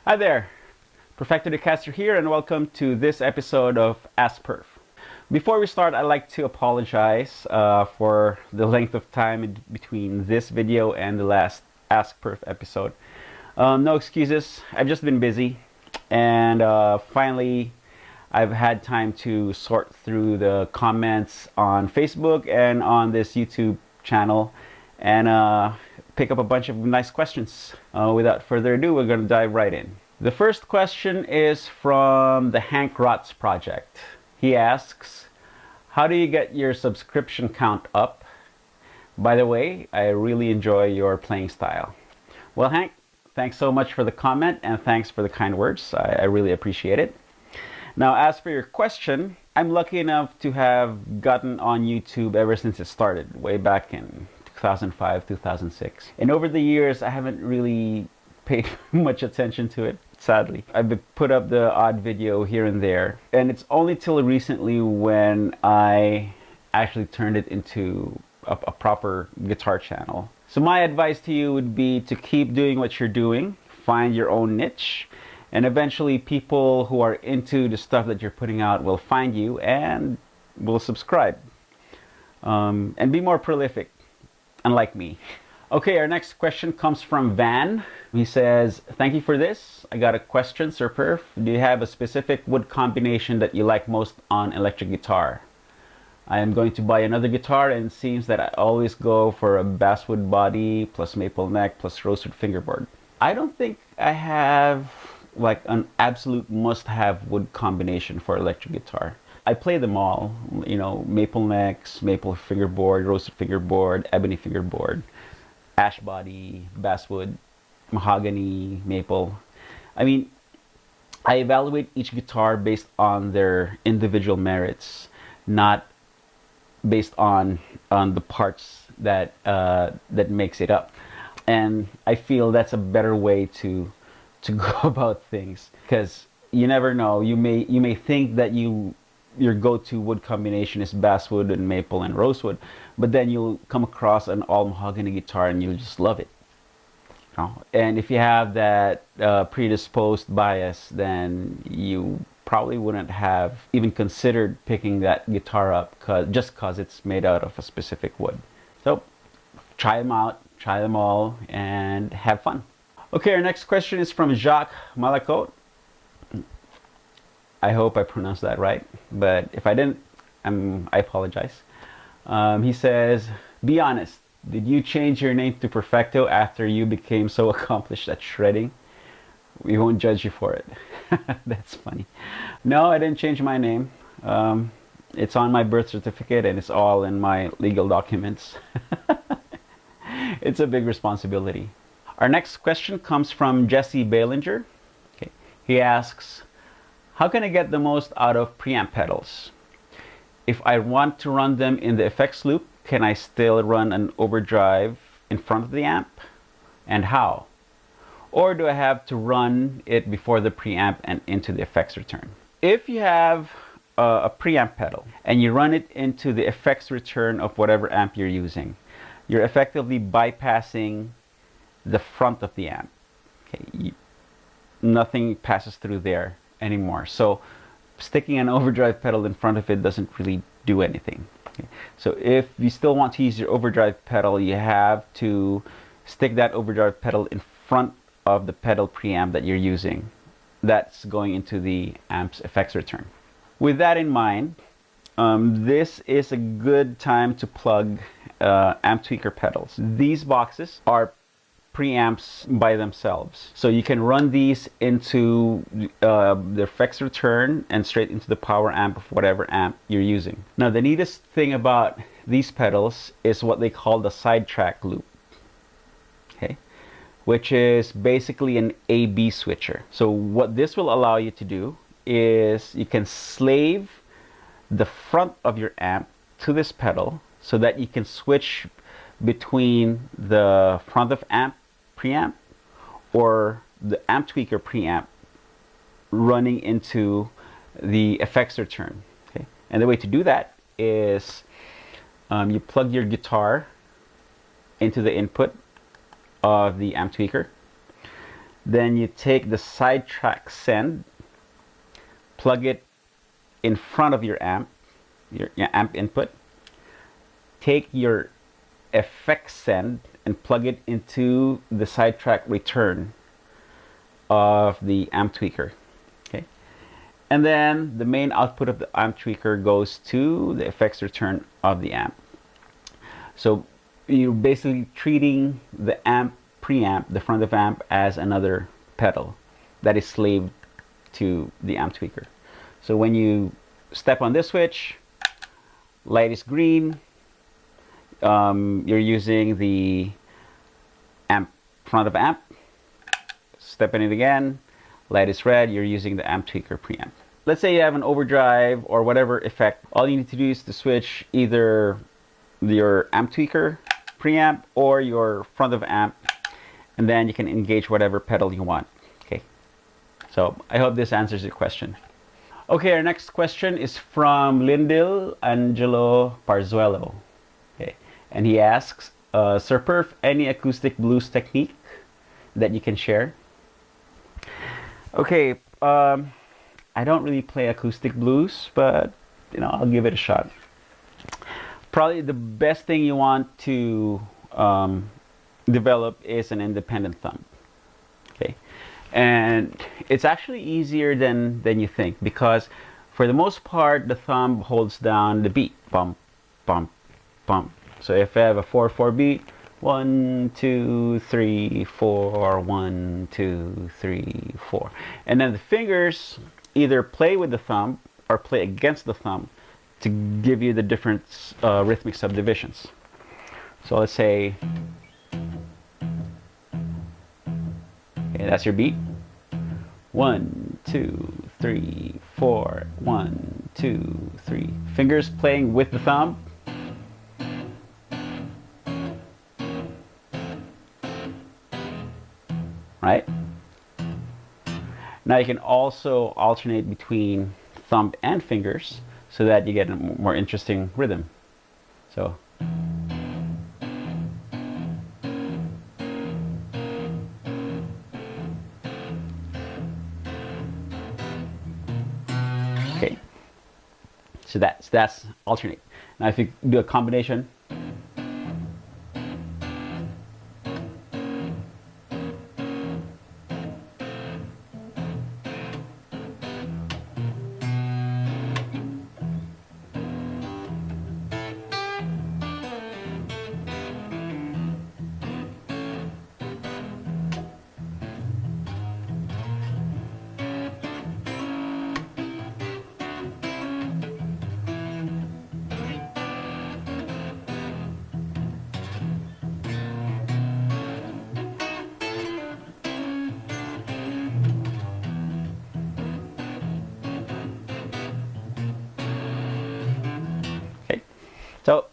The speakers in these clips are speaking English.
Hi there, Perfecto the Caster here, and welcome to this episode of Ask Perf. Before we start, I'd like to apologize for the length of time between this video and the last Ask Perf episode. No excuses, I've just been busy, and finally I've had time to sort through the comments on Facebook and on this YouTube channel and pick up a bunch of nice questions. Without further ado, we're going to dive right in. The first question is from the Hank Rotz project. He asks, how do you get your subscription count up? By the way, I really enjoy your playing style. Well, Hank, thanks so much for the comment and thanks for the kind words. I really appreciate it. Now, as for your question, I'm lucky enough to have gotten on YouTube ever since it started, way back in 2005, 2006. And over the years, I haven't really paid much attention to it, sadly. I've put up the odd video here and there, and it's only till recently when I actually turned it into a proper guitar channel. So my advice to you would be to keep doing what you're doing, find your own niche, and eventually people who are into the stuff that you're putting out will find you and will subscribe. And be more prolific, unlike me. Okay, our next question comes from Van. He says, thank you for this. I got a question, Sir Perf. Do you have a specific wood combination that you like most on electric guitar? I am going to buy another guitar, and it seems that I always go for a basswood body plus maple neck plus rosewood fingerboard. I don't think I have like an absolute must-have wood combination for electric guitar. I play them all, you know, maple necks, maple fingerboard, rosewood fingerboard, ebony fingerboard, ash body, basswood, mahogany, maple. I mean, I evaluate each guitar based on their individual merits, not based on the parts that that makes it up. And I feel that's a better way to go about things, because you never know. You may think that your go-to wood combination is basswood and maple and rosewood, but then you'll come across an all mahogany guitar and you'll just love it. You know? And if you have that predisposed bias, then you probably wouldn't have even considered picking that guitar up just cause it's made out of a specific wood. So try them out, try them all, and have fun. Okay, our next question is from Jacques Malacote. I hope I pronounced that right, but if I didn't, I apologize. He says, be honest, did you change your name to Perfecto after you became so accomplished at shredding? We won't judge you for it. That's funny. No, I didn't change my name. It's on my birth certificate and it's all in my legal documents. It's a big responsibility. Our next question comes from Jesse Balinger. Okay. He asks, how can I get the most out of preamp pedals? If I want to run them in the effects loop, can I still run an overdrive in front of the amp? And how? Or do I have to run it before the preamp and into the effects return? If you have a preamp pedal and you run it into the effects return of whatever amp you're using, you're effectively bypassing the front of the amp. Okay, nothing passes through there anymore. So sticking an overdrive pedal in front of it doesn't really do anything. Okay. So if you still want to use your overdrive pedal, you have to stick that overdrive pedal in front of the pedal preamp that you're using. That's going into the amp's effects return. With that in mind, this is a good time to plug amp tweaker pedals. These boxes are preamps by themselves, so you can run these into the effects return and straight into the power amp of whatever amp you're using. Now, the neatest thing about these pedals is what they call the sidetrack loop, okay, which is basically an A/B switcher. So what this will allow you to do is you can slave the front of your amp to this pedal so that you can switch between the front of amp preamp or the amp tweaker preamp running into the effects return. Okay, and the way to do that is you plug your guitar into the input of the amp tweaker, Then you take the sidetrack send, plug it in front of your amp input. Take your effects send and plug it into the sidetrack return of the amp tweaker. Okay, and then the main output of the amp tweaker goes to the effects return of the amp. So you're basically treating the amp preamp, the front of amp, as another pedal that is slaved to the amp tweaker. So when you step on this switch, light is green. You're using the amp front of amp. Step in it again, light is red. You're using the amp tweaker preamp. Let's say you have an overdrive or whatever effect. All you need to do is to switch either your amp tweaker preamp or your front of amp, and then you can engage whatever pedal you want. Okay, so I hope this answers your question. Okay, our next question is from Lindil Angelo Parzuelo. Okay, and he asks, Sir Perf, any acoustic blues technique that you can share? Okay, I don't really play acoustic blues, but I'll give it a shot. Probably the best thing you want to develop is an independent thumb. Okay, and it's actually easier than you think, because for the most part the thumb holds down the beat, bump, bump, bump. So if I have a 4/4 beat, 1 2 3 4, 1 2 3 4, and then the fingers either play with the thumb or play against the thumb to give you the different rhythmic subdivisions. So let's say, okay, that's your beat. 1 2 3 4, 1 2 3. Fingers playing with the thumb. Right? Now you can also alternate between thumb and fingers so that you get a more interesting rhythm. So okay, so that's alternate. Now if you do a combination, so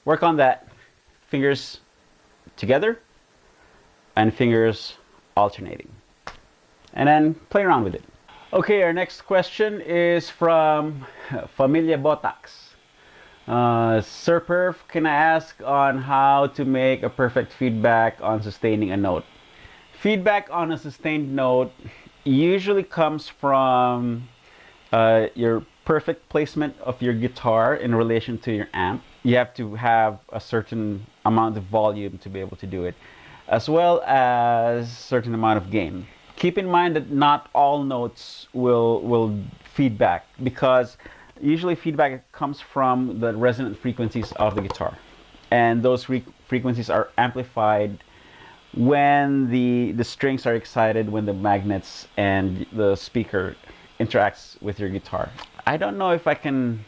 work on that. Fingers together and fingers alternating, and then play around with it. Okay, our next question is from Familia Botax. Sir Perf, can I ask on how to make a perfect feedback on sustaining a note? Feedback on a sustained note usually comes from your perfect placement of your guitar in relation to your amp. You have to have a certain amount of volume to be able to do it, as well as a certain amount of gain. Keep in mind that not all notes will feedback, because usually feedback comes from the resonant frequencies of the guitar, and those frequencies are amplified when the strings are excited, when the magnets and the speaker interacts with your guitar. I don't know if I can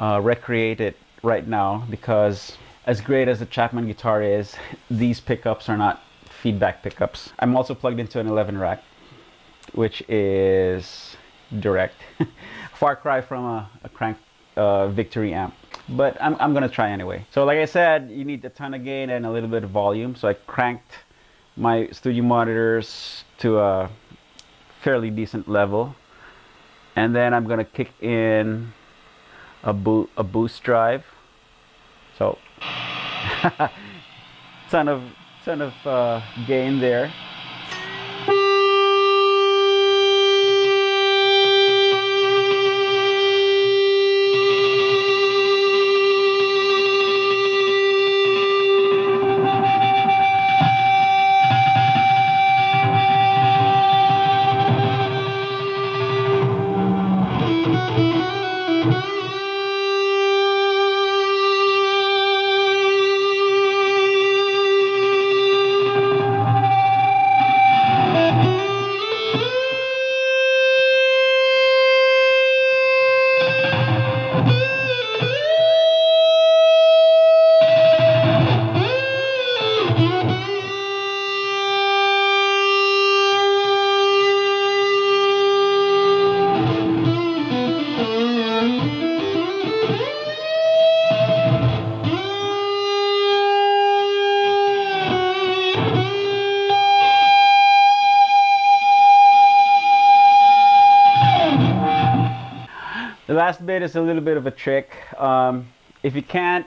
recreate it right now, because as great as the Chapman guitar is, these pickups are not feedback pickups. I'm also plugged into an 11 rack, which is direct. Far cry from a crank Victory amp, but I'm gonna try anyway. So like I said, you need a ton of gain and a little bit of volume, so I cranked my studio monitors to a fairly decent level, and then I'm gonna kick in a boost drive. So ton of gain there. last bit is a little bit of a trick. If you can't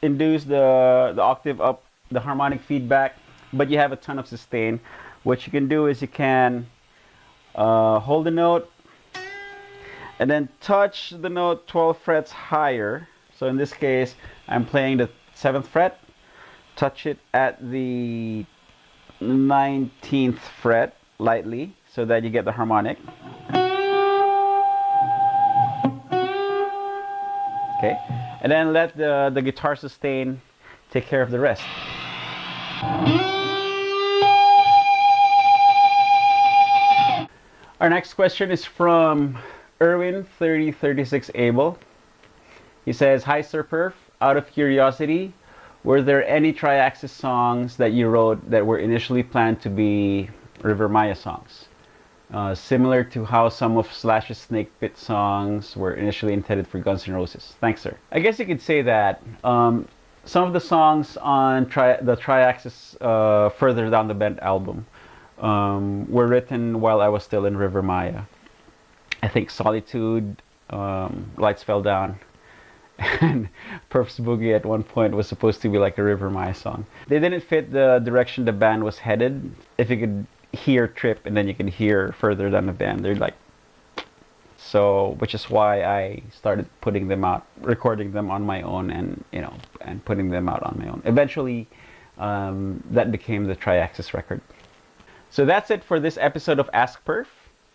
induce the octave up, the harmonic feedback, but you have a ton of sustain, what you can do is you can hold the note and then touch the note 12 frets higher. So in this case, I'm playing the 7th fret. Touch it at the 19th fret lightly so that you get the harmonic. Okay, and then let the guitar sustain take care of the rest. Our next question is from Erwin 3036 Abel. He says, "Hi Sir Perf, out of curiosity, were there any Triaxis songs that you wrote that were initially planned to be River Maya songs? Similar to how some of Slash's Snake Pit songs were initially intended for Guns N' Roses. Thanks, sir." I guess you could say that. Some of the songs on the Triaxis Further Down the Bend album were written while I was still in River Maya. I think Solitude, Lights Fell Down, and Perf's Boogie at one point was supposed to be like a River Maya song. They didn't fit the direction the band was headed. If you could hear Trip and then you could hear Further Down the Bend, they're like, so, which is why I started putting them out, recording them on my own, and and putting them out on my own. Eventually, that became the Triaxis record. So that's it for this episode of Ask Perf.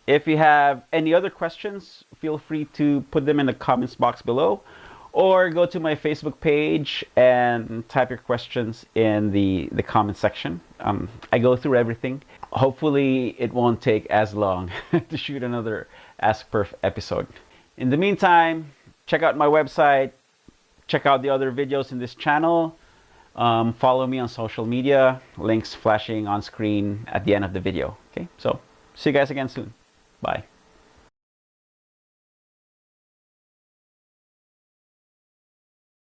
If you have any other questions, feel free to put them in the comments box below, or go to my Facebook page and type your questions in the comment section. I go through everything. Hopefully it won't take as long to shoot another Ask Perf episode. In the meantime, check out my website, check out the other videos in this channel, follow me on social media, links flashing on screen at the end of the video. Okay, so see you guys again soon. Bye.